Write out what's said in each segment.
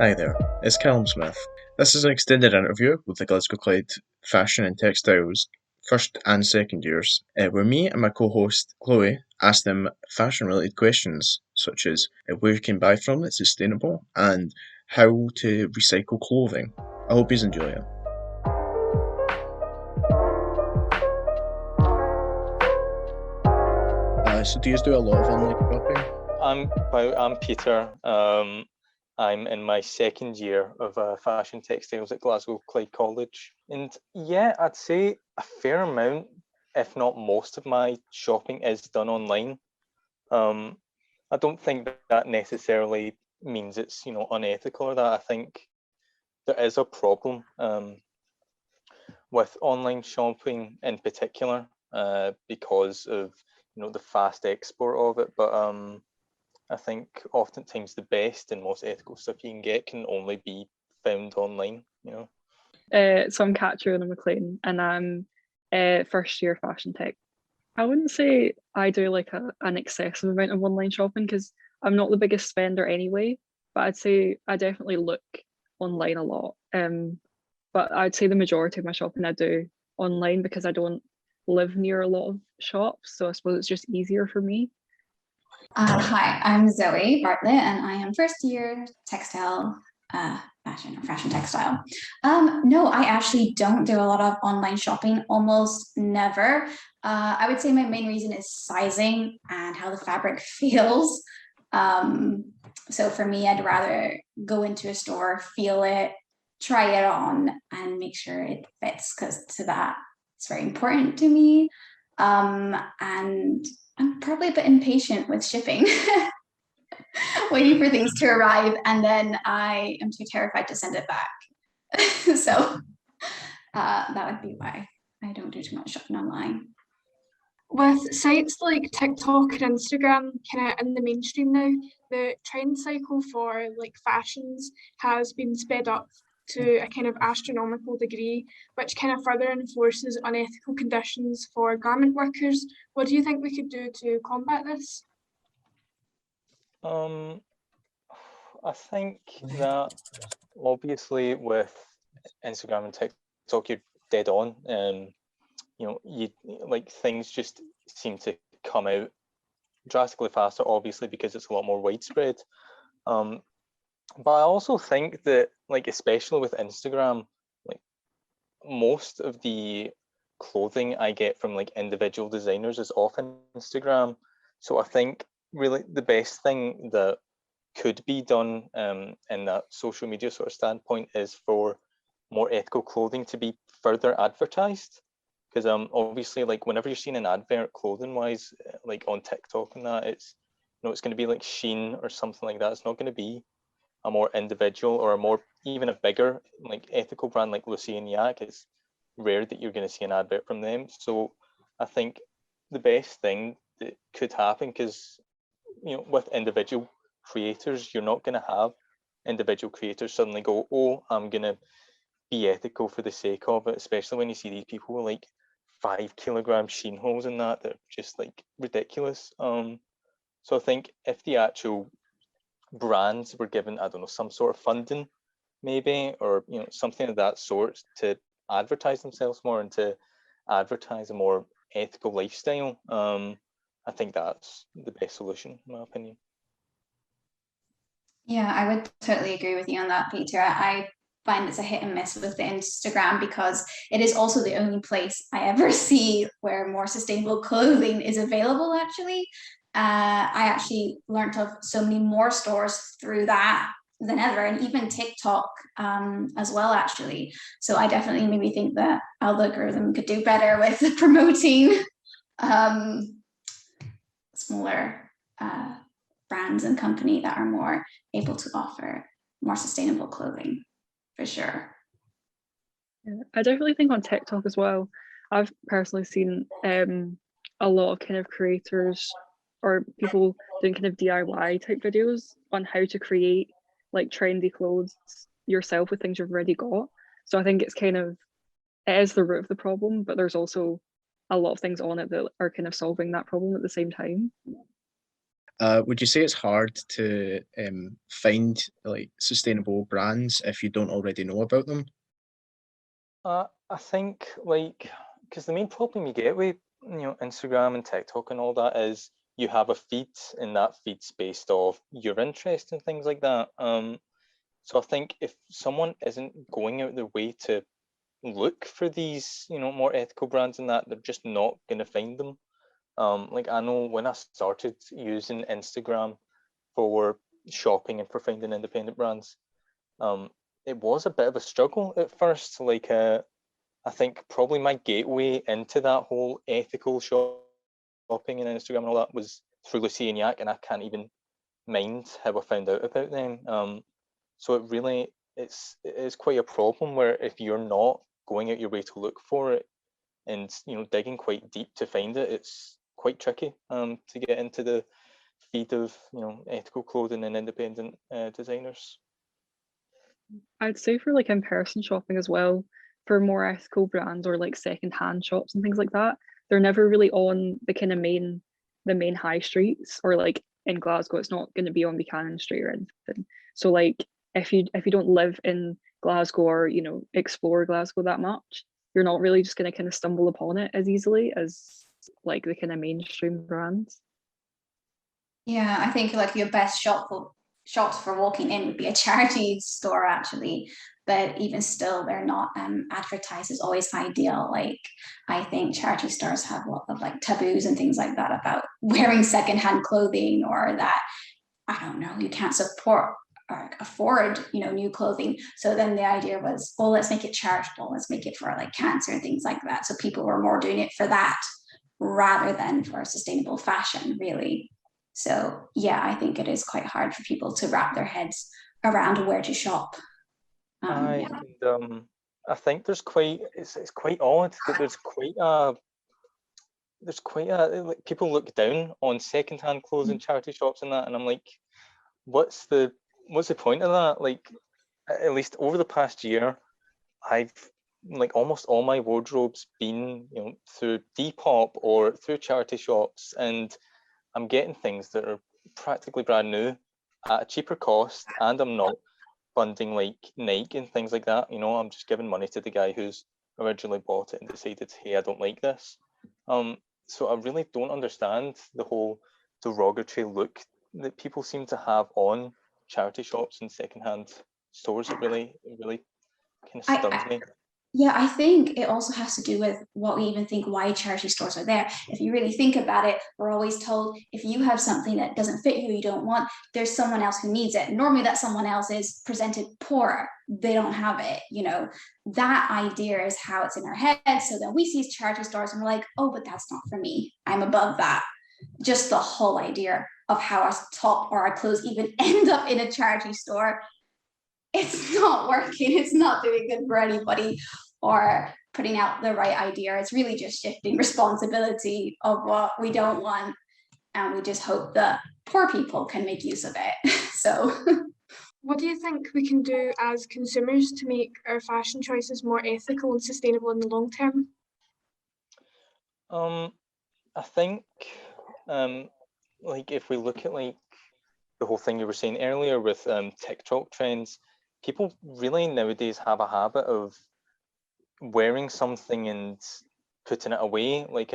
Hi there, it's Callum Smith. This is an extended interview with the Glasgow Clyde Fashion and Textiles first and second years, where me and my co-host Chloe ask them fashion-related questions such as where you can buy from that's sustainable and how to recycle clothing. I hope you enjoy it. So do you do a lot of online shopping? I'm Peter. I'm in my second year of fashion textiles at Glasgow Clyde College. And yeah, I'd say a fair amount, if not most of my shopping is done online. I don't think that necessarily means it's, unethical or that. I think there is a problem with online shopping in particular because of, the fast export of it. But I think oftentimes the best and most ethical stuff you can get can only be found online. So I'm Katrina McLean and I'm first year fashion tech. I wouldn't say I do like an excessive amount of online shopping because I'm not the biggest spender anyway, but I'd say I definitely look online a lot. But I'd say the majority of my shopping I do online because I don't live near a lot of shops, so I suppose it's just easier for me. Hi, I'm Zoe Bartlett, and I am first year textile fashion textile. No, I actually don't do a lot of online shopping, almost never. I would say my main reason is sizing and how the fabric feels. So for me, I'd rather go into a store, feel it, try it on, and make sure it fits, because to that, it's very important to me. And I'm probably a bit impatient with shipping, waiting for things to arrive, and then I am too terrified to send it back. So that would be why I don't do too much shopping online. With sites like TikTok and Instagram kind of in the mainstream now, the trend cycle for like fashions has been sped up to a kind of astronomical degree, which kind of further enforces unethical conditions for garment workers. What do you think we could do to combat this? I think that obviously with Instagram and TikTok, you're dead on. You like things just seem to come out drastically faster, obviously because it's a lot more widespread. But I also think that, like, especially with Instagram, like most of the clothing I get from like individual designers is off Instagram. So I think really the best thing that could be done in that social media sort of standpoint is for more ethical clothing to be further advertised. Because obviously, like, whenever you're seeing an advert clothing wise, like on TikTok and that, it's it's going to be like Shein or something like that. It's not going to be a more individual or a more even a bigger like ethical brand like Lucy and Yak. It's rare that you're going to see an advert from them. So I think the best thing that could happen, because with individual creators, you're not going to have individual creators suddenly go, oh, I'm going to be ethical for the sake of it, especially when you see these people with like 5 kilogram sheen holes in that are just like ridiculous. So I think if the actual brands were given, I don't know, some sort of funding maybe, or something of that sort to advertise themselves more and to advertise a more ethical lifestyle, I think that's the best solution in my opinion. Yeah, I would totally agree with you on that, Peter. I find it's a hit and miss with the Instagram because it is also the only place I ever see where more sustainable clothing is available, actually. I actually learned of so many more stores through that than ever, and even TikTok as well, actually. So I definitely maybe think that algorithm could do better with promoting smaller brands and company that are more able to offer more sustainable clothing, for sure. Yeah, I definitely think on TikTok as well, I've personally seen a lot of kind of creators or people doing kind of DIY type videos on how to create like trendy clothes yourself with things you've already got. So I think it's kind of, it is the root of the problem, but there's also a lot of things on it that are kind of solving that problem at the same time. Would you say it's hard to find like sustainable brands if you don't already know about them? I think like because the main problem you get with Instagram and TikTok and all that is you have a feed and that feed's based off your interest and things like that. So I think if someone isn't going out their way to look for these more ethical brands and that, they're just not going to find them. Like I know when I started using Instagram for shopping and for finding independent brands, it was a bit of a struggle at first. Like I think probably my gateway into that whole ethical shopping and Instagram and all that was through Lucy and Yak, and I can't even mind how I found out about them. So it's quite a problem where if you're not going out your way to look for it and digging quite deep to find it, it's quite tricky to get into the feed of ethical clothing and independent designers. I'd say for like in-person shopping as well, for more ethical brands or like second-hand shops and things like that, they're never really on the kind of main high streets, or like in Glasgow, it's not going to be on Buchanan Street or anything. So like if you don't live in Glasgow or explore Glasgow that much, you're not really just going to kind of stumble upon it as easily as like the kind of mainstream brands. Yeah, I think like your best shops for walking in would be a charity store actually, but even still they're not advertised as always ideal. Like I think charity stores have a lot of like taboos and things like that about wearing secondhand clothing, or that I don't know, you can't support or afford new clothing. So then the idea was, well, let's make it charitable, let's make it for like cancer and things like that, so people were more doing it for that rather than for sustainable fashion, really. So yeah, I think it is quite hard for people to wrap their heads around where to shop. I Yeah. and I think it's quite odd that there's quite a like people look down on secondhand clothes in charity shops and that, and I'm like, what's the point of that? Like, at least over the past year, I've like almost all my wardrobes been through Depop or through charity shops, and I'm getting things that are practically brand new at a cheaper cost, and I'm not funding like Nike and things like that. I'm just giving money to the guy who's originally bought it and decided, hey, I don't like this. So I really don't understand the whole derogatory look that people seem to have on charity shops and secondhand stores. It really kind of stuns me. Yeah, I think it also has to do with what we even think why charity stores are there. If you really think about it, we're always told if you have something that doesn't fit you don't want, there's someone else who needs it. Normally that someone else is presented poorer. They don't have it, That idea is how it's in our head. So then we see charity stores and we're like, oh, but that's not for me. I'm above that. Just the whole idea of how our top or our clothes even end up in a charity store, it's not working. It's not doing good for anybody or putting out the right idea. It's really just shifting responsibility of what we don't want. And we just hope that poor people can make use of it. So what do you think we can do as consumers to make our fashion choices more ethical and sustainable in the long term? I think like if we look at like the whole thing you were saying earlier with TikTok trends, people really nowadays have a habit of wearing something and putting it away. Like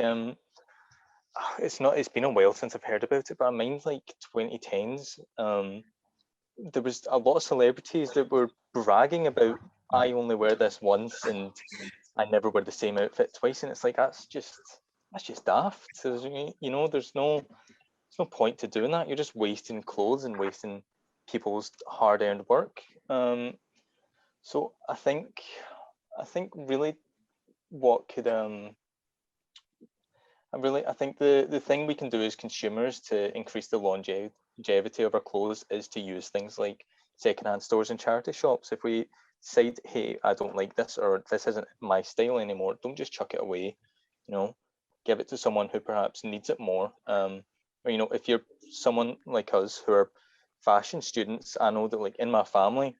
it's been a while since I've heard about it, but I mind like 2010s. There was a lot of celebrities that were bragging about, I only wear this once and I never wear the same outfit twice, and it's like that's just daft. There's no point to doing that. You're just wasting clothes and wasting people's hard-earned work. So I think really what could I think the thing we can do as consumers to increase the longevity of our clothes is to use things like secondhand stores and charity shops. If we decide, hey, I don't like this, or this isn't my style anymore, don't just chuck it away. Give it to someone who perhaps needs it more. Or if you're someone like us who are fashion students, I know that like in my family,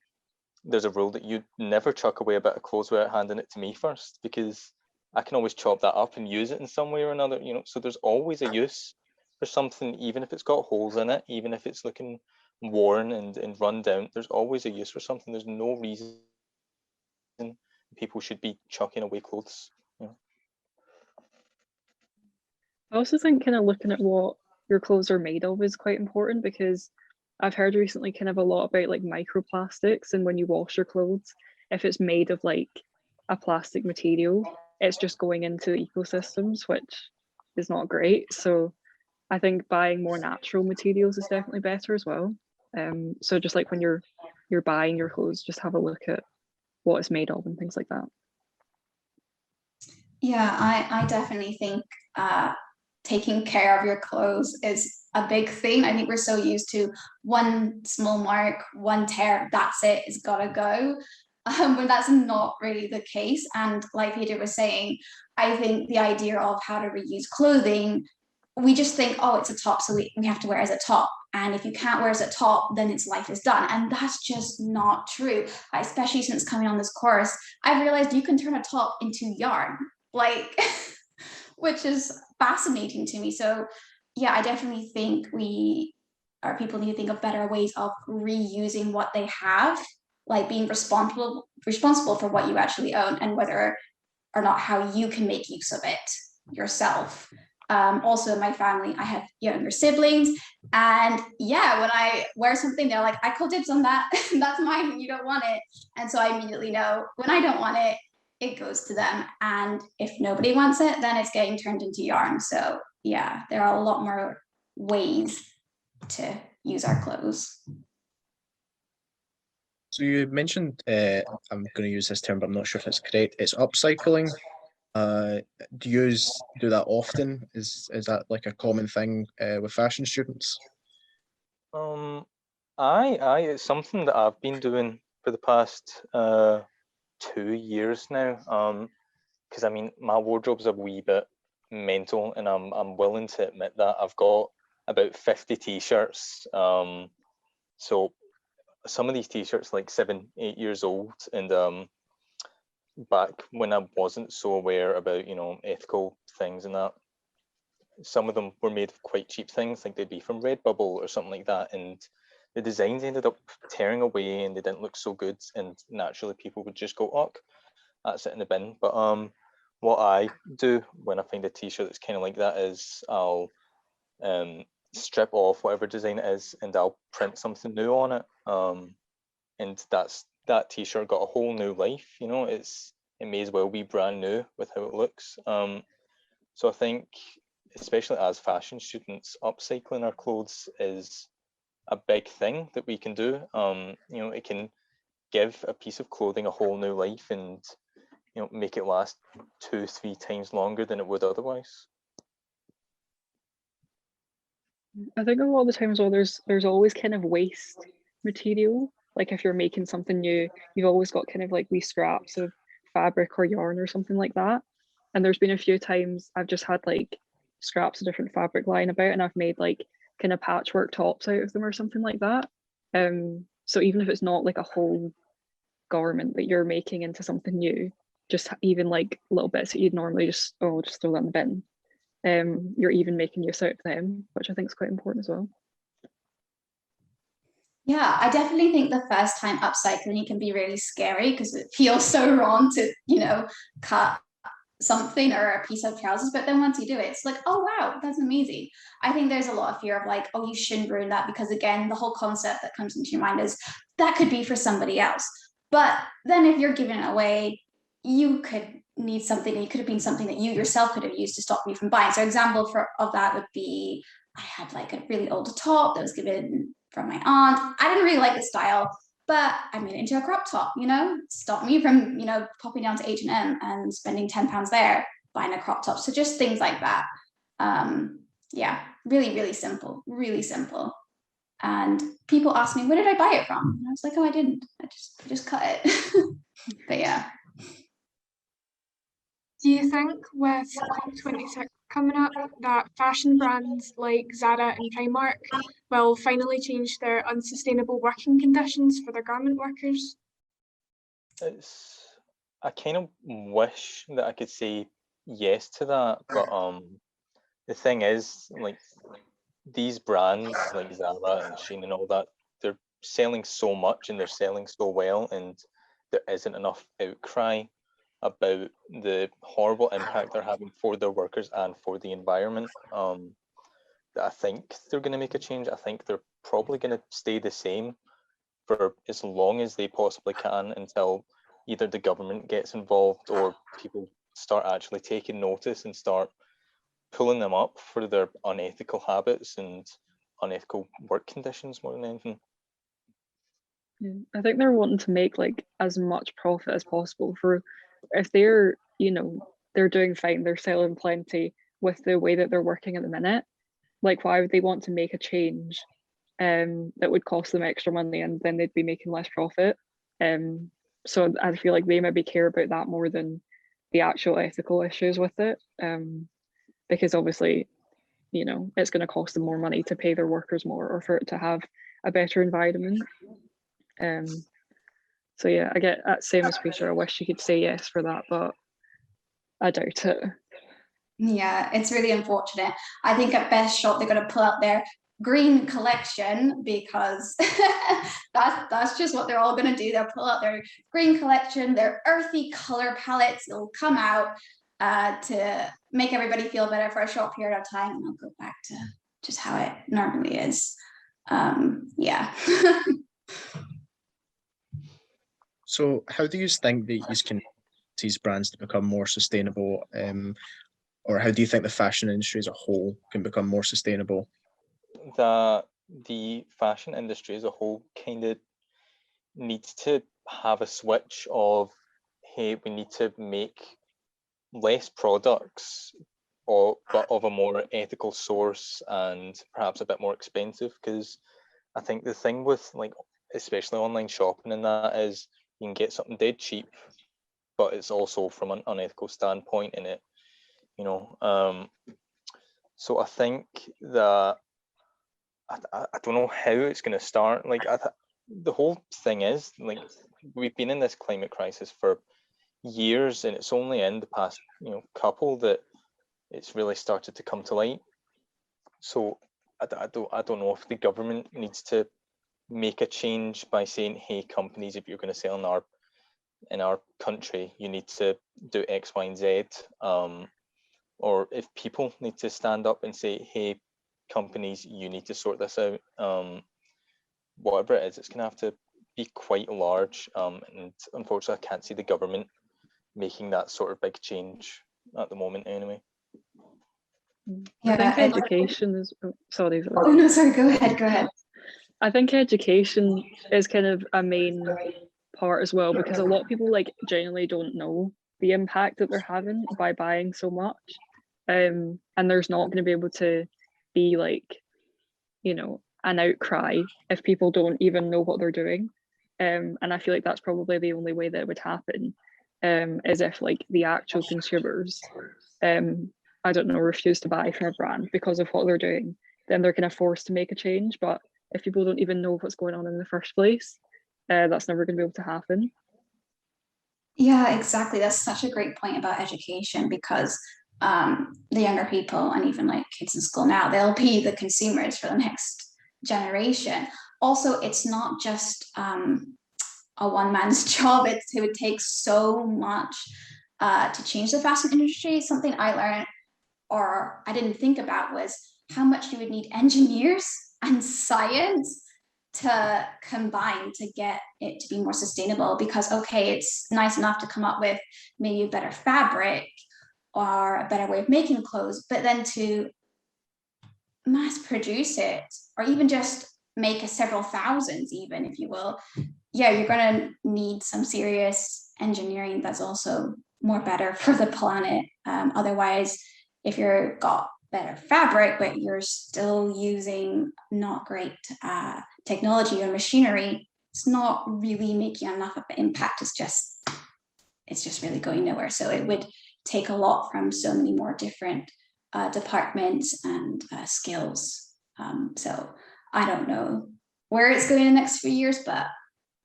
there's a rule that you never chuck away a bit of clothes without handing it to me first, because I can always chop that up and use it in some way or another. So there's always a use for something, even if it's got holes in it, even if it's looking worn and run down, there's always a use for something. There's no reason people should be chucking away clothes. I also think kind of looking at what your clothes are made of is quite important, because I've heard recently kind of a lot about like microplastics, and when you wash your clothes, if it's made of like a plastic material, it's just going into the ecosystems, which is not great. So I think buying more natural materials is definitely better as well. So just like when you're buying your clothes, just have a look at what it's made of and things like that. Yeah, I definitely think taking care of your clothes is a big thing. I think we're so used to one small mark, one tear, that's it, it's gotta go. When that's not really the case. And like Peter was saying, I think the idea of how to reuse clothing, we just think, oh, it's a top, so we have to wear it as a top. And if you can't wear it as a top, then its life is done. And that's just not true. Especially since coming on this course, I've realized you can turn a top into yarn, like, which is fascinating to me. So yeah, I definitely think people need to think of better ways of reusing what they have, like being responsible for what you actually own, and whether or not how you can make use of it yourself. Also in my family, I have younger siblings, and yeah, when I wear something, they're like, I call dibs on that. That's mine, you don't want it. And so I immediately know when I don't want it, it goes to them. And if nobody wants it, then it's getting turned into yarn. So yeah, there are a lot more ways to use our clothes. So you mentioned, I'm going to use this term, but I'm not sure if it's correct. It's upcycling. Do you do that often? Is that like a common thing with fashion students? It's something that I've been doing for the past 2 years now. Because I mean, my wardrobe's a wee bit mental, and I'm willing to admit that. I've got about 50 t-shirts. So some of these t-shirts like 7, 8 years old, and back when I wasn't so aware about ethical things and that, some of them were made of quite cheap things, like they'd be from Redbubble or something like that, and the designs ended up tearing away and they didn't look so good, and naturally people would just go, oh, that's it in the bin. But what I do when I find a t-shirt that's kind of like that is I'll strip off whatever design it is and I'll print something new on it, and that t-shirt got a whole new life. It may as well be brand new with how it looks. So I think, especially as fashion students, upcycling our clothes is a big thing that we can do. It can give a piece of clothing a whole new life, and make it last 2-3 times longer than it would otherwise. I think a lot of the times, well, there's always kind of waste material. Like if you're making something new, you've always got kind of like wee scraps of fabric or yarn or something like that. And there's been a few times I've just had like scraps of different fabric lying about, and I've made like kind of patchwork tops out of them or something like that. So even if it's not like a whole garment that you're making into something new, just even like little bits that you'd normally just throw that in the bin. You're even making use out of them, which I think is quite important as well. Yeah, I definitely think the first time upcycling can be really scary because it feels so wrong to, cut something or a piece of trousers. But then once you do it, it's like, oh, wow, that's amazing. I think there's a lot of fear of like, oh, you shouldn't ruin that, because again, the whole concept that comes into your mind is that could be for somebody else. But then if you're giving it away, you could need something, and it could have been something that you yourself could have used to stop you from buying. So example of that would be, I had like a really old top that was given from my aunt. I didn't really like the style, but I made it into a crop top, stop me from, popping down to H&M and spending £10 there buying a crop top. So just things like that. Yeah, really, really simple, really simple. And people ask me, where did I buy it from? And I was like, oh, I didn't. I just cut it. But yeah. Do you think with COP26 coming up that fashion brands like Zara and Primark will finally change their unsustainable working conditions for their garment workers? I kind of wish that I could say yes to that, but the thing is, like, these brands like Zara and Shein and all that, they're selling so much and they're selling so well, and there isn't enough outcry about the horrible impact they're having for their workers and for the environment. That I think they're going to make a change. I think they're probably going to stay the same for as long as they possibly can, until either the government gets involved or people start actually taking notice and start pulling them up for their unethical habits and unethical work conditions more than anything. Yeah, I think they're wanting to make like as much profit as possible. For if they're, they're doing fine, they're selling plenty with the way that they're working at the minute. Like, why would they want to make a change that would cost them extra money and then they'd be making less profit? So I feel like they maybe care about that more than the actual ethical issues with it. Because obviously, it's going to cost them more money to pay their workers more or for it to have a better environment. So yeah, I get that same as Peter. I wish you could say yes for that, but I doubt it. Yeah, it's really unfortunate. I think at Best Shop they're going to pull out their green collection because that's just what they're all going to do. They'll pull out their green collection, their earthy color palettes. They'll come out to make everybody feel better for a short period of time, and they'll go back to just how it normally is. Yeah. So how do you think that you can these brands to become more sustainable, or how do you think the fashion industry as a whole can become more sustainable? The fashion industry as a whole kind of needs to have a switch of, hey, we need to make less products, but of a more ethical source and perhaps a bit more expensive. Because I think the thing with, like, especially online shopping and that, is you can get something dead cheap, but it's also from an unethical standpoint in it, so I think that I don't know how it's going to start. Like, the whole thing is, like, we've been in this climate crisis for years, and it's only in the past couple that it's really started to come to light. So I don't know if the government needs to make a change by saying, hey, companies, if you're going to sell in our country, you need to do X, Y, and Z, or if people need to stand up and say, hey, companies, you need to sort this out. Whatever it is, it's going to have to be quite large, and unfortunately I can't see the government making that sort of big change at the moment anyway. I think education is sorry. Oh no, sorry, go ahead. I think education is kind of a main part as well, because a lot of people genuinely don't know the impact that they're having by buying so much, and there's not going to be able to be an outcry if people don't even know what they're doing, and I feel like that's probably the only way that it would happen, is if the actual consumers I don't know, refuse to buy from a brand because of what they're doing, then they're kind of forced to make a change. But if people don't even know what's going on in the first place, that's never going to be able to happen. Yeah, exactly. That's such a great point about education, because the younger people and even kids in school now, they'll be the consumers for the next generation. Also, it's not just a one man's job. It would take so much to change the fashion industry. Something I learned, or I didn't think about, was how much you would need engineers and science to combine to get it to be more sustainable. Because okay, it's nice enough to come up with maybe a better fabric or a better way of making clothes, but then to mass produce it, or even just make several thousands, even, if you will, yeah, you're going to need some serious engineering that's also more better for the planet. Otherwise, if you've got better fabric, but you're still using not great technology or machinery, it's not really making enough of an impact. It's just really going nowhere. So it would take a lot from so many more different departments and skills. So I don't know where it's going in the next few years, but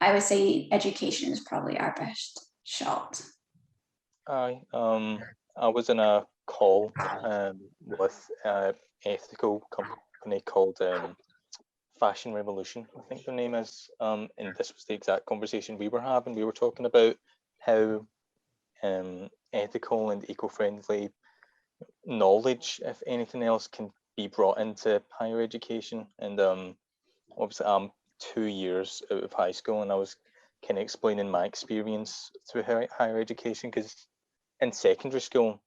I would say education is probably our best shot. I was in a call with an ethical company called Fashion Revolution, I think their name is, and this was the exact conversation we were having. We were talking about how ethical and eco-friendly knowledge, if anything else, can be brought into higher education. And obviously I'm 2 years out of high school, and I was kind of explaining my experience through higher education, because in secondary school,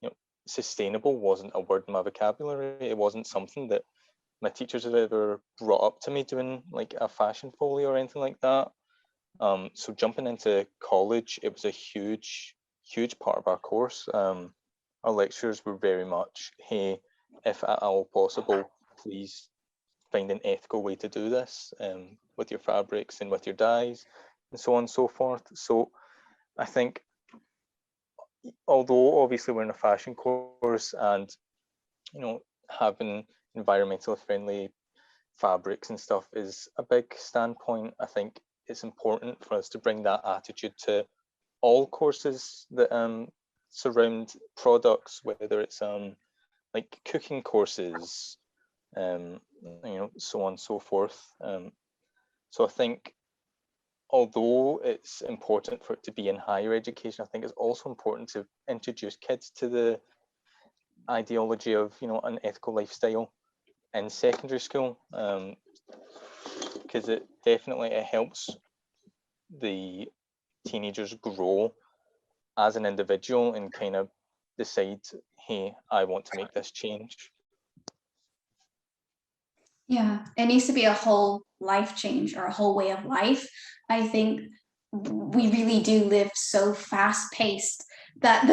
you know, sustainable wasn't a word in my vocabulary. It wasn't something that my teachers had ever brought up to me doing like a fashion folio or anything like that. So jumping into college, it was a huge part of our course. Our lecturers were very much, hey, if at all possible, please find an ethical way to do this, with your fabrics and with your dyes and so on and so forth. So I think, although obviously we're in a fashion course, and you know, having environmentally friendly fabrics and stuff is a big standpoint, I think it's important for us to bring that attitude to all courses that surround products, whether it's like cooking courses, you know, so on and so forth. So I think, although it's important for it to be in higher education, I think it's also important to introduce kids to the ideology of, you know, an ethical lifestyle in secondary school, because it definitely helps the teenagers grow as an individual and kind of decide, hey, I want to make this change. Yeah, it needs to be a whole life change or a whole way of life. I think we really do live so fast paced that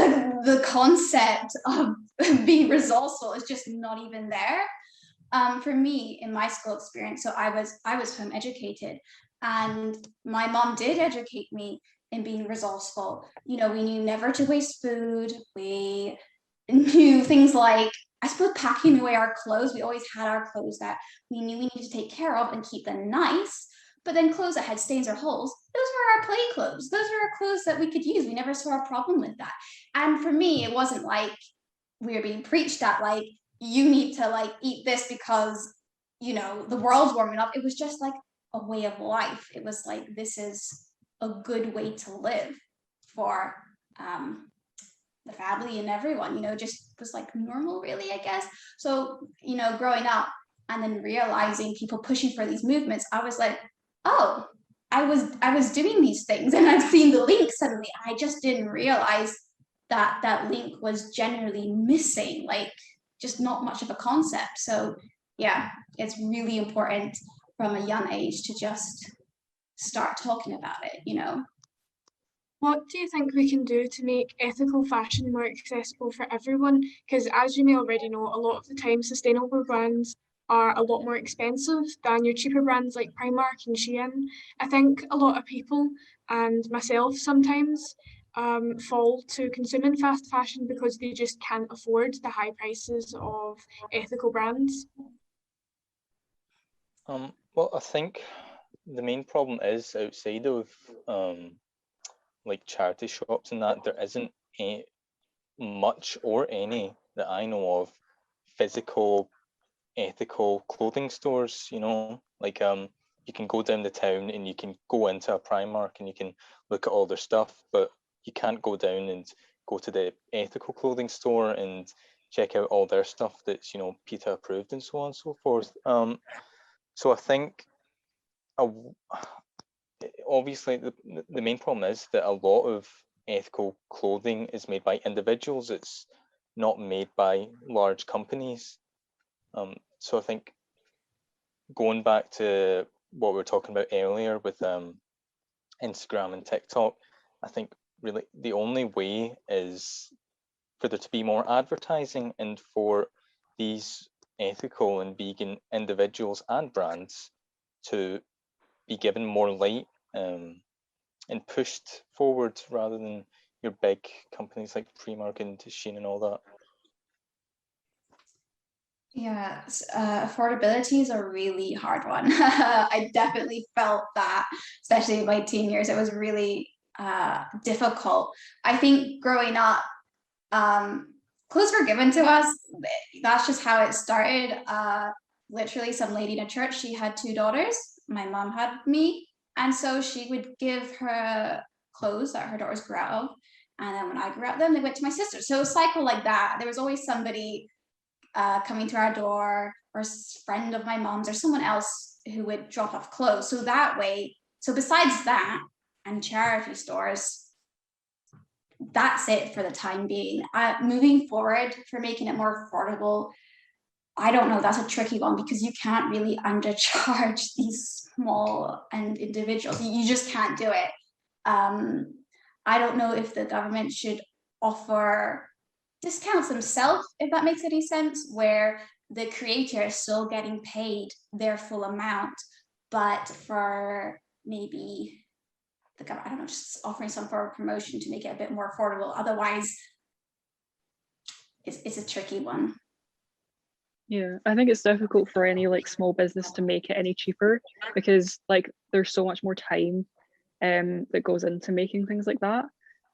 the concept of being resourceful is just not even there. For me, in my school experience, so I was home educated, and my mom did educate me in being resourceful. You know, we knew never to waste food. We knew things like, I suppose, packing away our clothes. We always had our clothes that we knew we needed to take care of and keep them nice. But then clothes that had stains or holes, those were our play clothes. Those were our clothes that we could use. We never saw a problem with that. And for me, it wasn't like we were being preached at, like, you need to like eat this because, you know, the world's warming up. It was just like a way of life. It was like, this is a good way to live for the family and everyone, you know, just was like normal, really, I guess. So, you know, growing up and then realizing people pushing for these movements, I was like, oh, I was doing these things and I've seen the link suddenly. I just didn't realize that that link was generally missing, like just not much of a concept. So yeah, it's really important from a young age to just start talking about it, you know. What do you think we can do to make ethical fashion more accessible for everyone? Because as you may already know, a lot of the time sustainable brands are a lot more expensive than your cheaper brands like Primark and Shein. I think a lot of people, and myself sometimes, fall to consuming fast fashion because they just can't afford the high prices of ethical brands. Well, I think the main problem is, outside of like charity shops and that, there isn't much or any that I know of physical ethical clothing stores. You know, like you can go down the town and you can go into a Primark and you can look at all their stuff, but you can't go down and go to the ethical clothing store and check out all their stuff that's, you know, PETA approved and so on and so forth. So I think obviously the main problem is that a lot of ethical clothing is made by individuals. It's not made by large companies. So I think, going back to what we were talking about earlier with Instagram and TikTok, I think really the only way is for there to be more advertising and for these ethical and vegan individuals and brands to be given more light, and pushed forward, rather than your big companies like Primark and Shein and all that. Yeah, affordability is a really hard one. I definitely felt that, especially in my teen years. It was really difficult. I think growing up, clothes were given to us. That's just how it started. Literally, some lady in a church, she had 2 daughters. My mom had me. And so she would give her clothes that her daughters grew out of. And then when I grew out of them, they went to my sister. So it was a cycle like that. There was always somebody coming to our door, or a friend of my mom's, or someone else who would drop off clothes. So that way, so besides that and charity stores, that's it for the time being. Moving forward, for making it more affordable, I don't know, that's a tricky one, because you can't really undercharge these small and individuals. You just can't do it. I don't know if the government should offer discounts themselves, if that makes any sense, where the creator is still getting paid their full amount, but for maybe the government, I don't know, just offering some form of promotion to make it a bit more affordable. Otherwise, it's a tricky one. Yeah, I think it's difficult for any like small business to make it any cheaper, because like there's so much more time that goes into making things like that.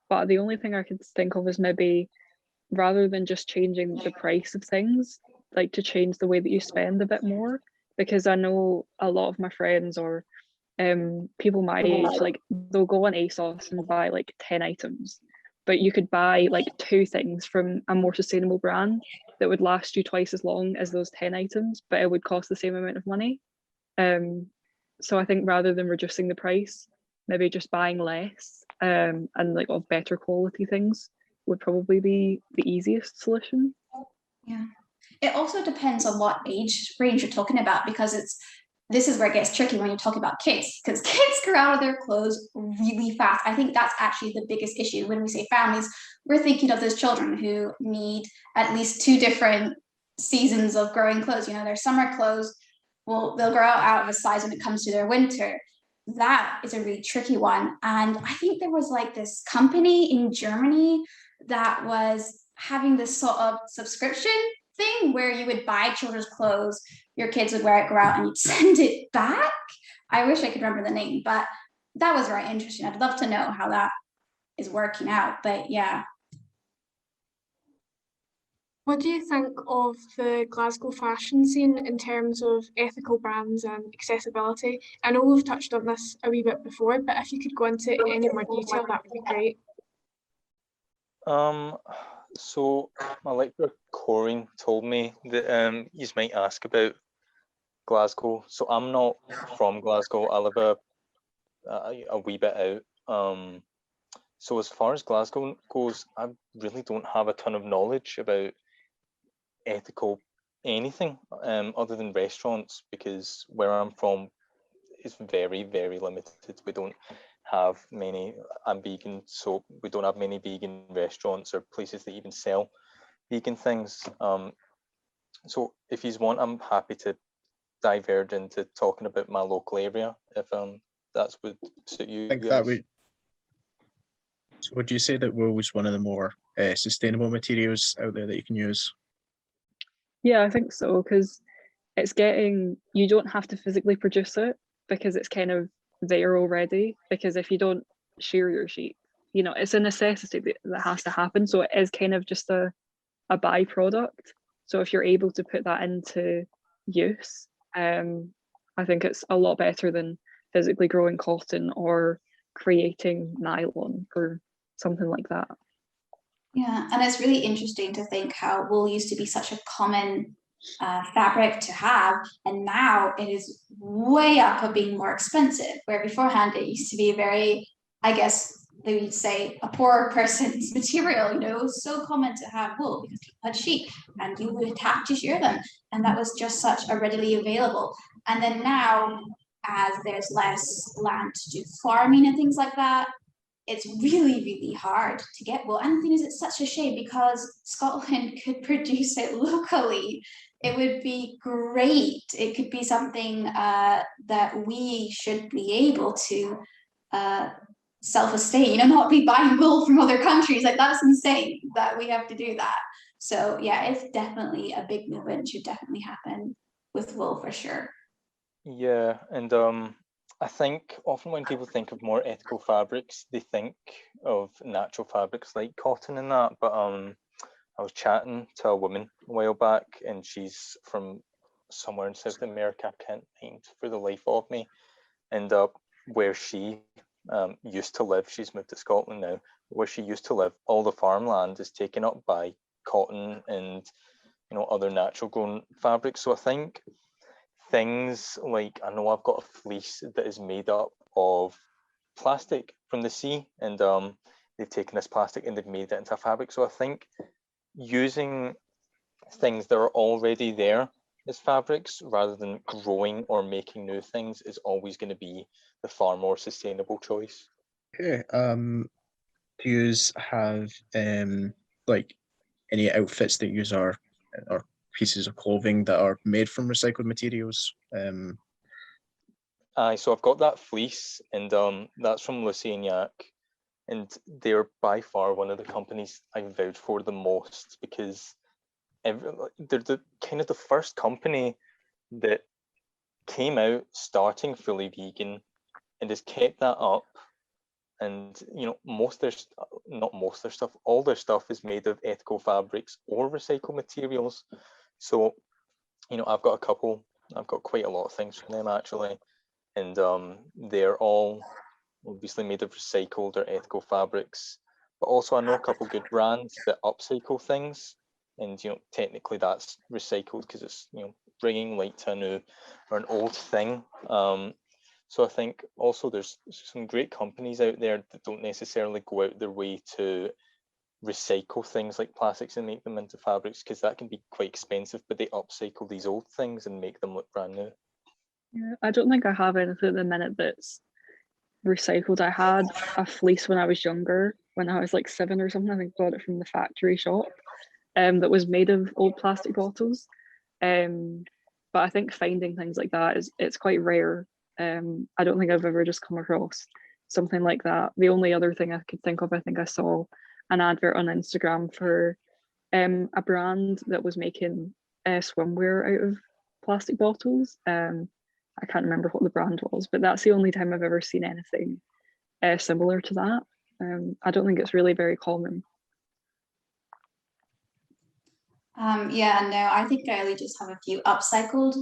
But the only thing I could think of is maybe, rather than just changing the price of things, like to change the way that you spend a bit more. Because I know a lot of my friends, or people my age, like they'll go on ASOS and buy like 10 items, but you could buy like 2 things from a more sustainable brand that would last you twice as long as those 10 items, but it would cost the same amount of money. So I think rather than reducing the price, maybe just buying less and like of better quality things would probably be the easiest solution. Yeah, it also depends on what age range you're talking about, because this is where it gets tricky when you talk about kids, because kids grow out of their clothes really fast. I think that's actually the biggest issue. When we say families, we're thinking of those children who need at least 2 different seasons of growing clothes. You know, their summer clothes, well, they'll grow out of a size when it comes to their winter. That is a really tricky one. And I think there was like this company in Germany that was having this sort of subscription thing where you would buy children's clothes, your kids would wear it, grow out, and you'd send it back. I wish I could remember the name, but that was very interesting. I'd love to know how that is working out, but yeah. What do you think of the Glasgow fashion scene in terms of ethical brands and accessibility? I know we've touched on this a wee bit before, but if you could go into any more detail, that would be great. So my lecturer Corinne told me that you might ask about Glasgow. So I'm not from Glasgow. I live a wee bit out. So as far as Glasgow goes, I really don't have a ton of knowledge about ethical anything other than restaurants, because where I'm from is very, very limited. We don't have many. I'm vegan, so we don't have many vegan restaurants or places that even sell vegan things. So if you want, I'm happy to diverge into talking about my local area, if that's would suit you I think guys. that would. So would you say that wool is one of the more sustainable materials out there that you can use? Yeah, I think so, because it's getting, you don't have to physically produce it because it's kind of there already. Because if you don't shear your sheep, you know, it's a necessity that has to happen. So it is kind of just a byproduct. So if you're able to put that into use, I think it's a lot better than physically growing cotton or creating nylon or something like that. Yeah, and it's really interesting to think how wool used to be such a common fabric to have, and now it is way up of being more expensive, where beforehand it used to be very, I guess they would say, a poor person's material. You know, it was so common to have wool because people had sheep and you would have to shear them, and that was just such a readily available. And then now, as there's less land to do farming and things like that, it's really, really hard to get wool. And the thing is, it's such a shame because Scotland could produce it locally. It would be great. It could be something that we should be able to self-sustain, you know, not be buying wool from other countries. Like, that's insane that we have to do that. So yeah, it's definitely a big movement, should definitely happen with wool for sure. Yeah, and I think often when people think of more ethical fabrics, they think of natural fabrics like cotton and that. But I was chatting to a woman a while back, and she's from somewhere in South America. I can't think for the life of me. And where she used to live, she's moved to Scotland now. Where she used to live, all the farmland is taken up by cotton and other natural grown fabrics. So I think things like, I know I've got a fleece that is made up of plastic from the sea, and they've taken this plastic and they've made it into a fabric. So I think using things that are already there as fabrics rather than growing or making new things is always going to be the far more sustainable choice. Okay. Do you have like any outfits that use are or pieces of clothing that are made from recycled materials? So I've got that fleece, and that's from Yak, and they're by far one of the companies I vouch for the most, because they're the kind of the first company that came out starting fully vegan and has kept that up. And all their stuff is made of ethical fabrics or recycled materials. So I've got quite a lot of things from them actually, and they're all obviously made of recycled or ethical fabrics. But also I know a couple good brands that upcycle things, and technically that's recycled because it's bringing light to a new or an old thing. So I think also there's some great companies out there that don't necessarily go out their way to recycle things like plastics and make them into fabrics, because that can be quite expensive, but they upcycle these old things and make them look brand new. Yeah, I don't think I have anything at the minute that's recycled. I had a fleece when I was younger, when I was like 7 or something. I think I got it from the factory shop, that was made of old plastic bottles. But I think finding things like that it's quite rare. I don't think I've ever just come across something like that. The only other thing I could think of, I think I saw an advert on Instagram for a brand that was making swimwear out of plastic bottles. I can't remember what the brand was, but that's the only time I've ever seen anything similar to that. I don't think it's really very common. Yeah, no, I think I only just have a few upcycled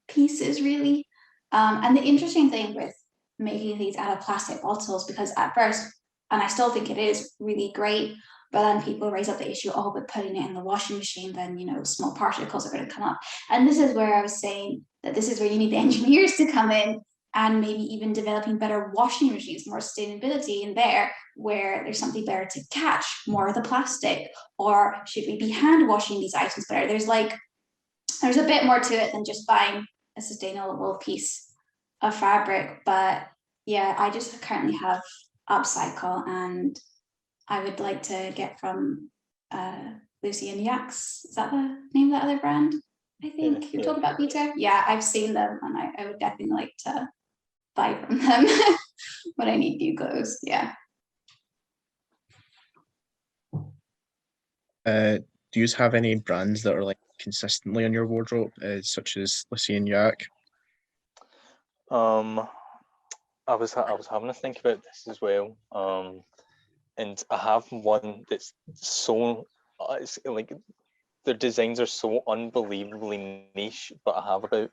pieces really. And the interesting thing with making these out of plastic bottles, because at first, and I still think it is really great, but then people raise up the issue, oh, but putting it in the washing machine, then small particles are going to come up. And this is where I was saying that this is where you need the engineers to come in, and maybe even developing better washing machines, more sustainability in there, where there's something better to catch more of the plastic. Or should we be hand washing these items better? There's a bit more to it than just buying a sustainable piece of fabric. But yeah, I just currently have upcycle, and I would like to get from Yak's. Is that the name of that other brand? I think you talked about Peter. Yeah, I've seen them, and I would definitely like to buy from them when I need new clothes. Yeah. Do you have any brands that are like consistently in your wardrobe, such as Yak? I was having to think about this as well, and I have one that's so it's like their designs are so unbelievably niche, but I have about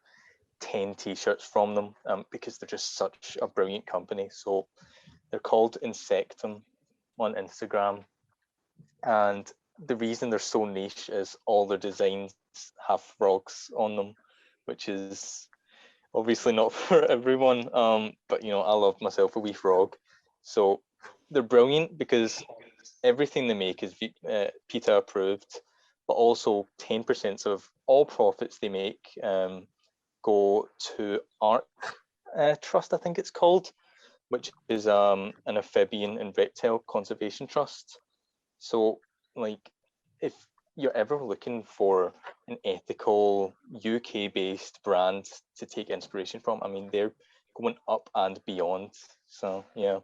10 t-shirts from them because they're just such a brilliant company. So they're called Insectum on Instagram, and the reason they're so niche is all their designs have frogs on them, which is obviously not for everyone, but I love myself a wee frog. So they're brilliant because everything they make is PETA approved, but also 10% of all profits they make go to Ark Trust, I think it's called, which is an amphibian and reptile conservation trust. So like, if you're ever looking for an ethical UK-based brand to take inspiration from, I mean, they're going up and beyond. So yeah.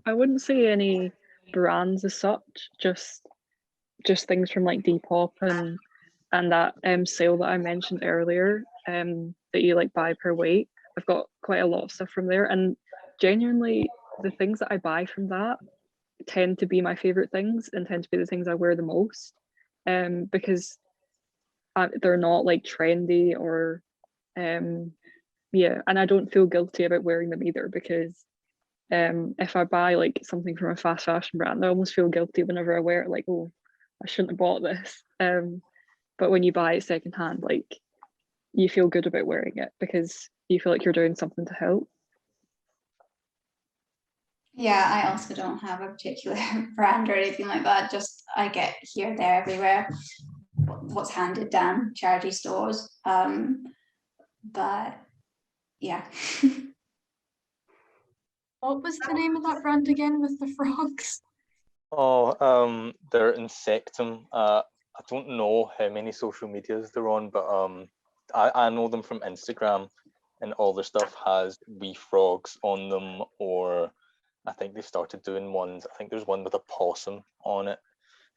I wouldn't say any brands as such, just things from like Depop and that sale that I mentioned earlier, that you like buy per weight. I've got quite a lot of stuff from there, and genuinely the things that I buy from that, tend to be my favorite things and tend to be the things I wear the most, because they're not like trendy or yeah, and I don't feel guilty about wearing them either, because if I buy like something from a fast fashion brand, I almost feel guilty whenever I wear it, like, oh, I shouldn't have bought this. But when you buy it secondhand, like, you feel good about wearing it because you feel like you're doing something to help. Yeah, I also don't have a particular brand or anything like that. Just I get here, there, everywhere. What's handed down, charity stores. But yeah. What was the name of that brand again with the frogs? Oh, they're Insectum. I don't know how many social medias they're on, but I know them from Instagram, and all their stuff has wee frogs on them, or I think they started doing ones. I think there's one with a possum on it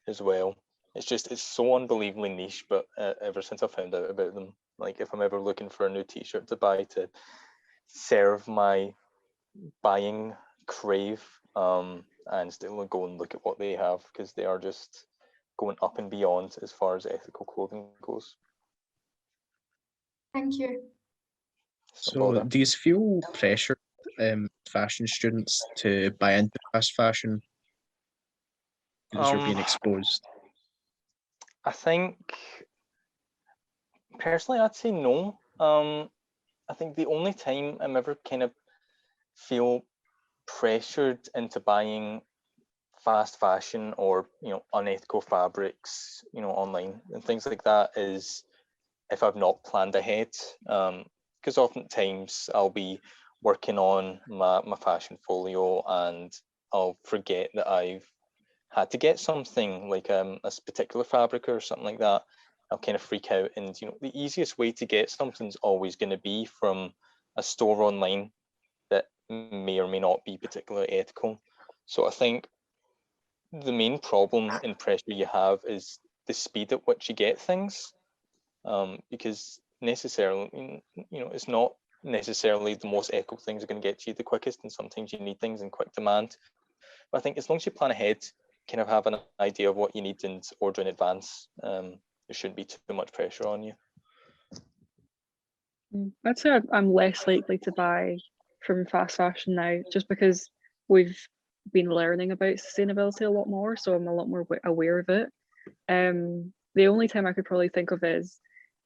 as well. It's so unbelievably niche, but ever since I found out about them, like if I'm ever looking for a new T-shirt to buy to serve my buying crave, and still go and look at what they have, because they are just going up and beyond as far as ethical clothing goes. Thank you. So, do you feel pressure, fashion students, to buy into fast fashion because you're being exposed? I think personally, I'd say no. I think the only time I'm ever kind of feel pressured into buying fast fashion or unethical fabrics online and things like that is if I've not planned ahead, because oftentimes I'll be working on my fashion folio and I'll forget that I've had to get something like a particular fabric or something like that. I'll kind of freak out, and the easiest way to get something's always going to be from a store online that may or may not be particularly ethical. So I think the main problem and pressure you have is the speed at which you get things, because necessarily, it's not necessarily the most ethical things are going to get to you the quickest, and sometimes you need things in quick demand. But I think as long as you plan ahead, kind of have an idea of what you need and order in advance, there shouldn't be too much pressure on you. I'd say I'm less likely to buy from fast fashion now, just because we've been learning about sustainability a lot more, so I'm a lot more aware of it. The only time I could probably think of is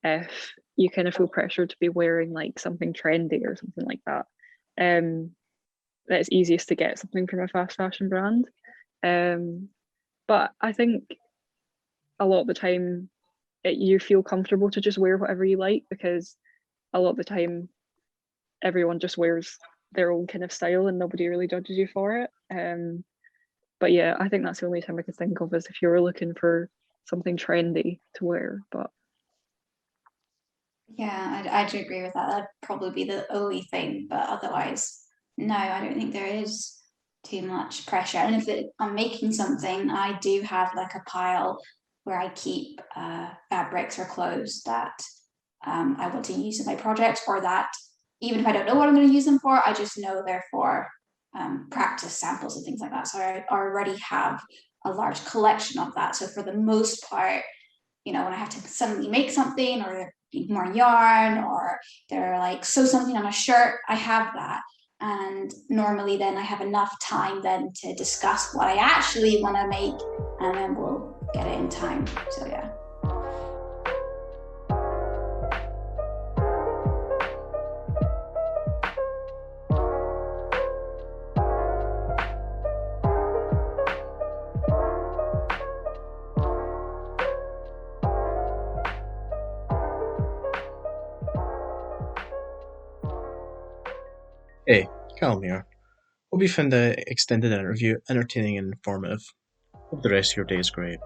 if you kind of feel pressured to be wearing like something trendy or something like that. It's easiest to get something from a fast fashion brand. But I think a lot of the time you feel comfortable to just wear whatever you like, because a lot of the time everyone just wears their own kind of style and nobody really judges you for it. But yeah, I think that's the only time I could think of is if you were looking for something trendy to wear. But yeah, I do agree with that. That'd probably be the only thing, but otherwise, no, I don't think there is too much pressure. And if I'm making something, I do have like a pile where I keep fabrics or clothes that I want to use in my project, or that even if I don't know what I'm going to use them for, I just know they're for practice samples and things like that. So I already have a large collection of that. So for the most part, when I have to suddenly make something, or need more yarn, or they're like sew something on a shirt, I have that. And normally then I have enough time then to discuss what I actually want to make, and then we'll get it in time. So yeah. Hey, Callum here. Hope you found the extended interview entertaining and informative. Hope the rest of your day is great.